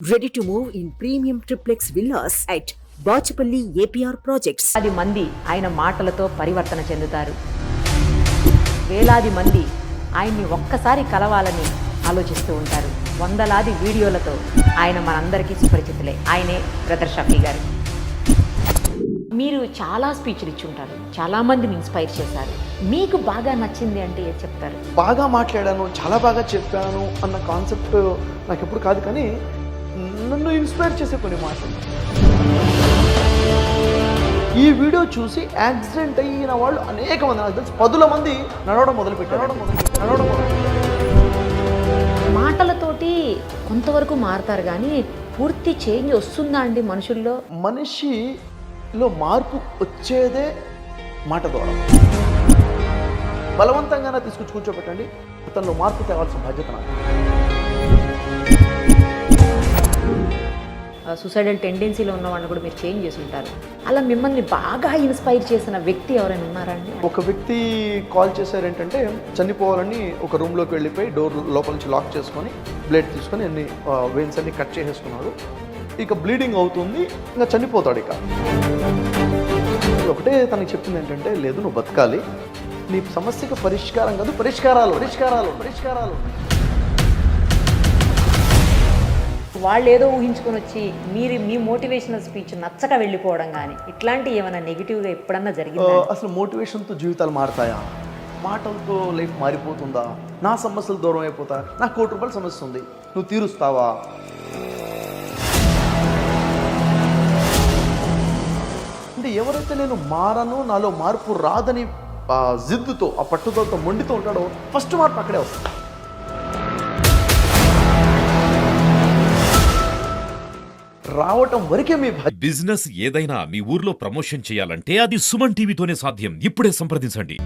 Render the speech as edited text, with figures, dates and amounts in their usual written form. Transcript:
Ready to move in premium triplex villas at Bachapalli APR Projects. 10 మంది ఆయన మాటలతో పరివర్తన చెందుతారు. వేలాది మంది ఆయన్ని ఒక్కసారి కలవాలని ఆలోచిస్తూ ఉంటారు. వందలాది వీడియోలతో ఆయన మనందరికీ సుపరిచితులే. ఆయనే బ్రదర్ షఫీ గారు. మీరు చాలా స్పీచ్లు ఇచ్చి ఉంటారు, చాలా మందిని ఇన్స్పైర్ చేశారు. మీకు బాగా నచ్చింది అంటే ఏం చెప్తారు? బాగా మాట్లాడాను, చాలా బాగా చెప్పాను అన్న కాన్సెప్ట్ నాకు ఎప్పుడు కాదు, కానీ నన్ను ఇన్స్పైర్ చేసే కొన్ని మాటలు. ఈ వీడియో చూసి యాక్సిడెంట్ అయిన వాళ్ళు అనేక మంది, నాకు తెలిసి 10 మంది నడవడం మొదలుపెట్టారు. మాటలతోటి కొంతవరకు మారుతారు, కానీ పూర్తి చేంజ్ వస్తుందా అండి మనుషుల్లో? మనిషిలో మార్పు వచ్చేదే మాట ద్వారా. బలవంతంగానే తీసుకొచ్చి కూర్చోబెట్టండి, తనలో మార్పు తేవాల్సిన బాధ్యత నాకు. సూసైడల్ టెండెన్సీలో ఉన్న వాళ్ళని కూడా మీరు చేంజ్ చేసి ఉంటారు. అలా మిమ్మల్ని బాగా ఇన్స్పైర్ చేసిన వ్యక్తి ఎవరైనా ఉన్నారండి? ఒక వ్యక్తి కాల్ చేశారేంటంటే, చనిపోవాలని ఒక రూమ్లోకి వెళ్ళిపోయి డోర్ లోపల నుంచి లాక్ చేసుకొని బ్లేడ్ తీసుకొని అన్ని వెయిన్స్ అన్ని కట్ చేసేసుకున్నాడు. ఇక బ్లీడింగ్ అవుతుంది, ఇంకా చనిపోతాడు. ఇక ఒకటే తనకి చెప్పింది ఏంటంటే, లేదు నువ్వు బతకాలి, నీ సమస్యకు పరిష్కారం కాదు పరిష్కారాలు పరిష్కారాలు పరిష్కారాలు. వాళ్ళు ఏదో ఊహించుకొని వచ్చి మీ మోటివేషనల్ స్పీచ్ నచ్చక వెళ్ళిపోవడం కానీ ఇట్లాంటి ఏమైనా నెగిటివ్గా ఎప్పుడన్నా జరిగిందా? అసలు మోటివేషన్తో జీవితాలు మారుతాయా? మాటలతో లైఫ్ మారిపోతుందా? నా సమస్యలు దూరం అయిపోతా, నాకు ₹1,00,00,000 సమస్య ఉంది, నువ్వు తీరుస్తావా? అంటే ఎవరైతే నేను మారను, నాలో మార్పు రాదని జిద్దుతో, ఆ పట్టుదలతో, మొండితో ఉంటాడో ఫస్ట్ మార్పు అక్కడే వస్తుంది. రావటం వరకే మీ బిజినెస్ ఏదైనా మీ ఊర్లో ప్రమోషన్ చేయాలంటే అది సుమన్ టీవీతోనే సాధ్యం. ఇప్పుడే సంప్రదించండి.